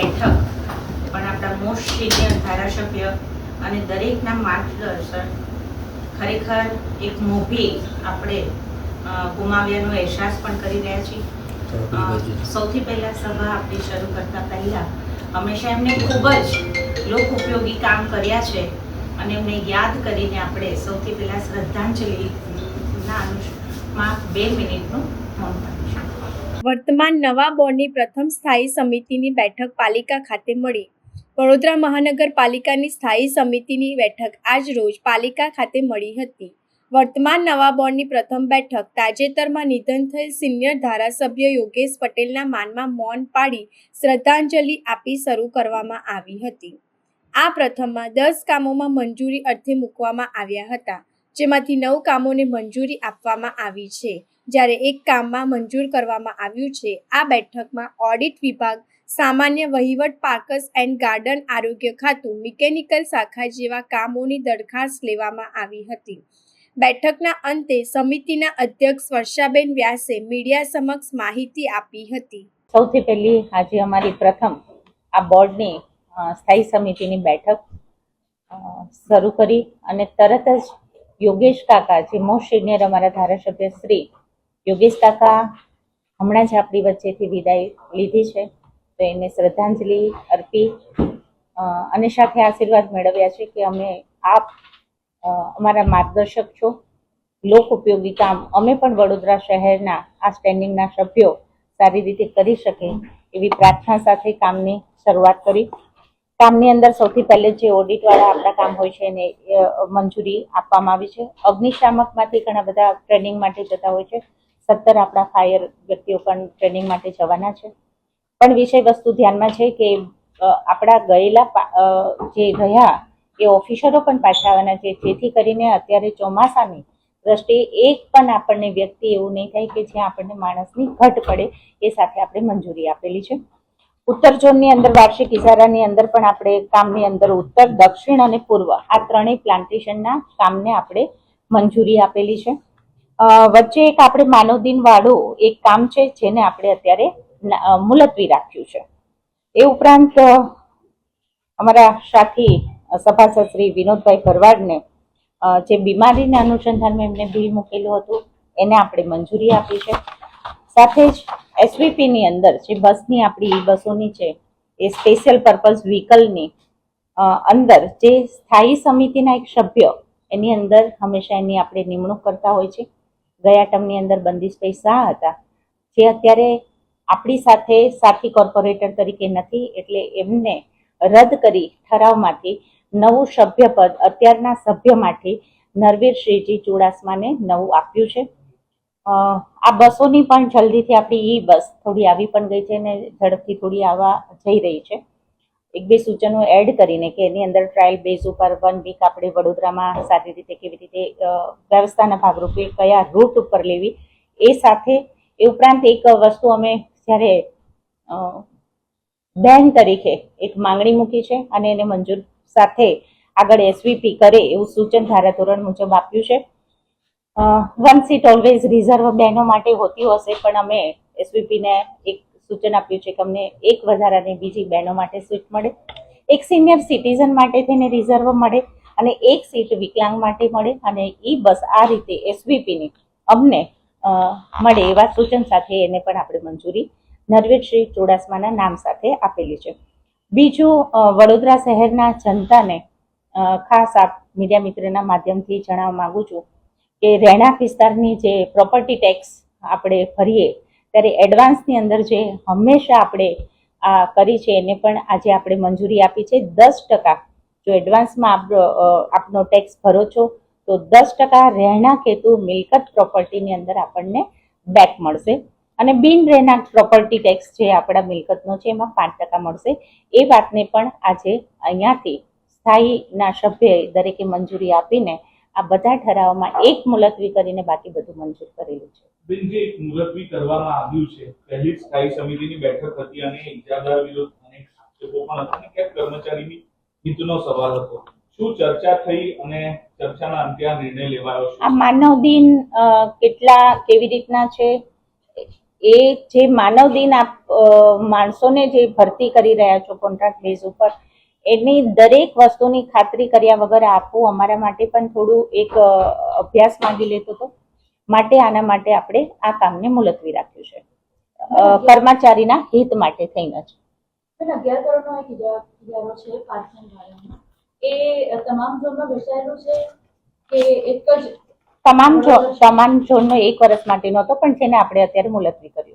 બેઠક પણ આપણા મોસ્ટ સિનિયર ધારાસભ્ય અને દરેકના માર્ગદર્શન ખરેખર એક મોભી આપણે ગુમાવ્યાનો અહેસાસ પણ કરી રહ્યા છીએ। સૌથી પહેલા સભા આપણી શરૂ કરતા પહેલા હંમેશા એમને ખૂબ જ લોક ઉપયોગી કામ કર્યા છે અને એમને યાદ કરીને આપણે સૌથી પહેલા શ્રદ્ધાંજલિના અનુષ્ઠાનમાં 2 મિનિટનું મૌન પાડીશું। વર્તમાન નવા બોર્ડની પ્રથમ સ્થાયી સમિતિની બેઠક પાલિકા ખાતે મળી। વડોદરા મહાનગરપાલિકાની સ્થાયી સમિતિની બેઠક આજ રોજ પાલિકા ખાતે મળી હતી। વર્તમાન નવા બોર્ડની પ્રથમ બેઠક તાજેતરમાં નિધન થયેલ સિનિયર ધારાસભ્ય યોગેશ પટેલના માનમાં મૌન પાડી શ્રદ્ધાંજલિ આપી શરૂ કરવામાં આવી હતી। આ પ્રથમમાં 10 કામોમાં મંજૂરી અર્થે મૂકવામાં આવ્યા હતા, જેમાંથી 9 કામોને મંજૂરી આપવામાં આવી છે, જ્યારે 1 કામમાં મંજૂર કરવામાં આવ્યું છે। આ બેઠકમાં ઓડિટ વિભાગ, સામાન્ય વહીવટ, પાર્કસ એન્ડ ગાર્ડન, આરોગ્ય ખાતું, મિકેનિકલ શાખા જેવા કામોની દરખાસ્ત લેવામાં આવી હતી। બેઠકના અંતે સમિતિના અધ્યક્ષ વર્ષાબેન વ્યાસે મીડિયા સમક્ષ માહિતી આપી હતી। સૌથી પહેલી આજે અમારી પ્રથમ આ બોર્ડની સ્થાયી સમિતિની બેઠક શરૂ કરી અને તરત જ યોગેશ કાકા, જે મોસ્ટ સિનિયર અમારા ધારાસભ્ય શ્રી યોગેશ કાકા હમણાં જ આપણી વચ્ચેથી વિદાય લીધી છે, તો એને શ્રદ્ધાંજલિ અર્પી અને સાથે આશીર્વાદ મેળવ્યા છે કે અમે આપ અમારા માર્ગદર્શક છો, લોક ઉપયોગી કામ અમે પણ વડોદરા શહેરના આ સ્ટેન્ડિંગના સભ્યો સારી રીતે કરી શકે એવી પ્રાર્થના સાથે કામની શરૂઆત કરી। કામની અંદર સૌથી પહેલે જે ઓડિટવાળા આપણા કામ હોય છે એને મંજૂરી આપવામાં આવી છે। અગ્નિશામકમાંથી ઘણા બધા ટ્રેનિંગ માટે જતા હોય છે, 17 આપણા ફાયર વ્યક્તિઓ પણ ટ્રેનિંગ માટે જવાના છે। પણ વિષય વસ્તુ ધ્યાનમાં છે કે આપણા ગયેલા જે રહ્યા એ ઓફિસરો પણ પાછા આવવાના છે, જેથી કરીને અત્યારે ચોમાસાની દ્રષ્ટિએ એક પણ આપણને વ્યક્તિ એવું નહીં થાય કે જ્યાં આપણને માણસની ઘટ પડે, એ સાથે આપણે મંજૂરી આપેલી છે। ઉત્તર ઝોનની અંદર વાર્ષિક ઇજારાની અંદર પણ આપણે કામની અંદર ઉત્તર, દક્ષિણ અને પૂર્વ આ ત્રણેય પ્લાન્ટેશનના કામને આપણે મંજૂરી આપેલી છે। વચ્ચે એક આપણે માનવદિન વાળું એક કામ છે જેને આપણે અત્યારે મુલતવી રાખ્યું છે। એ ઉપરાંત અમારા સાથી સભાસદ શ્રી વિનોદભાઈ ભરવાડને જે બીમારીના અનુસંધાનમાં એમને બિલ મૂકેલું હતું એને આપણે મંજૂરી આપી છે। સાથે જ એસવીપીની અંદર જે બસની આપણી બસોની છે એ સ્પેશિયલ પર્પઝ વ્હીકલની અંદર જે સ્થાયી સમિતિના એક સભ્ય એની અંદર હંમેશા એની આપણે નિમણૂક કરતા હોય છે। ગયા ટર્મની અંદર બંદીશભાઈ શાહ હતા, જે અત્યારે આપણી સાથે સાથી કોર્પોરેટર તરીકે નથી, એટલે એમને રદ કરી ઠરાવમાંથી નવું સભ્યપદ અત્યારના સભ્યમાંથી નરવીરસિંહજી ચુડાસમાને નવું આપ્યું છે। આ બસોની પણ જલ્દીથી આપણી ઈ બસ થોડી આવી પણ ગઈ છે અને ઝડપથી થોડી આવવા જઈ રહી છે। 1-2 સૂચનો એડ કરીને કે એની અંદર ટ્રાયલ બેઝ ઉપર 1 વીક આપણે વડોદરામાં સારી રીતે કેવી રીતે વ્યવસ્થાના ભાગરૂપે કયા રૂટ ઉપર લેવી, એ સાથે એ ઉપરાંત એક વસ્તુ અમે જ્યારે બેન તરીકે એક માંગણી મૂકી છે અને એને મંજૂર સાથે આગળ એસવીપી કરે એવું સૂચન ધારાધોરણ મુજબ આપ્યું છે। 1 સીટ ઓલવેઝ રિઝર્વ બહેનો માટે હોતી હશે, પણ અમે એસવીપીને એક સૂચન આપ્યું છે કે અમને એક વધારાની બીજી બહેનો માટે સીટ મળે, એક સિનિયર સિટીઝન માટે તેને રિઝર્વ મળે અને એક સીટ વિકલાંગ માટે મળે, અને ઈ બસ આ રીતે એસવીપીની અમને મળે એવા સૂચન સાથે એને પણ આપણે મંજૂરી નરવીરસિંહ ચુડાસમાના નામ સાથે આપેલી છે। બીજું, વડોદરા શહેરના જનતાને ખાસ આપ મીડિયા મિત્રના માધ્યમથી જણાવવા માંગુ છું કે રહેણાંક વિસ્તારની જે પ્રોપર્ટી ટેક્સ આપણે ભરીએ ત્યારે એડવાન્સની અંદર જે હંમેશા આપણે આ કરી છે એને પણ આજે આપણે મંજૂરી આપી છે। 10% જો એડવાન્સમાં આપનો ટેક્સ ભરો છો તો 10% રહેણાંક હેતુ મિલકત પ્રોપર્ટીની અંદર આપણને બેક મળશે, અને બિન રહેણાંક પ્રોપર્ટી ટેક્સ જે આપણા મિલકતનો છે એમાં 5% મળશે। એ વાતને પણ આજે અહીંયાથી સ્થાયીના સભ્યએ દરેકે મંજૂરી આપીને આ બધા ઠરાવમાં એક મુલતવી કરીને બાકી બધું મંજૂર કરેલું છે। બેન, જે મુલતવી કરવામાં આવ્યું છે, પહેલી સ્થાયી સમિતિની બેઠક હતી અને ઇજાદાર વિરુદ્ધ અનેક આક્ષેપો પણ હતા અને ક્યાંક કર્મચારીની હિતનો સવાલ હતો, શું ચર્ચા થઈ અને ચર્ચાના અંતે આ નિર્ણય લેવાયો છે? આ માનવ દિન કેવી રીતના છે એ જે માનવ દિન આપ માણસોને જે ભરતી કરી રહ્યા છો કોન્ટ્રાક્ટ બેઝ ઉપર, એની દરેક વસ્તુની ખાતરી કર્યા વગર આપવું અમારા માટે પણ થોડું એક અભ્યાસ માંગી લેતો હતો. માટે આના માટે આપણે આ કામને મુલતવી રાખ્યું છે, કર્મચારીના હિત માટે થઈને જ. 11 કરોડનો એક ઇજારો છે પાર્કિંગ ભાડાનો, એ તમામ ઝોનમાં બેસાયેલું છે કે એક જ તમામ ઝોનનો 1 વર્ષ માટેનો હતો, પણ જેને આપણે અત્યારે મુલતવી કર્યું.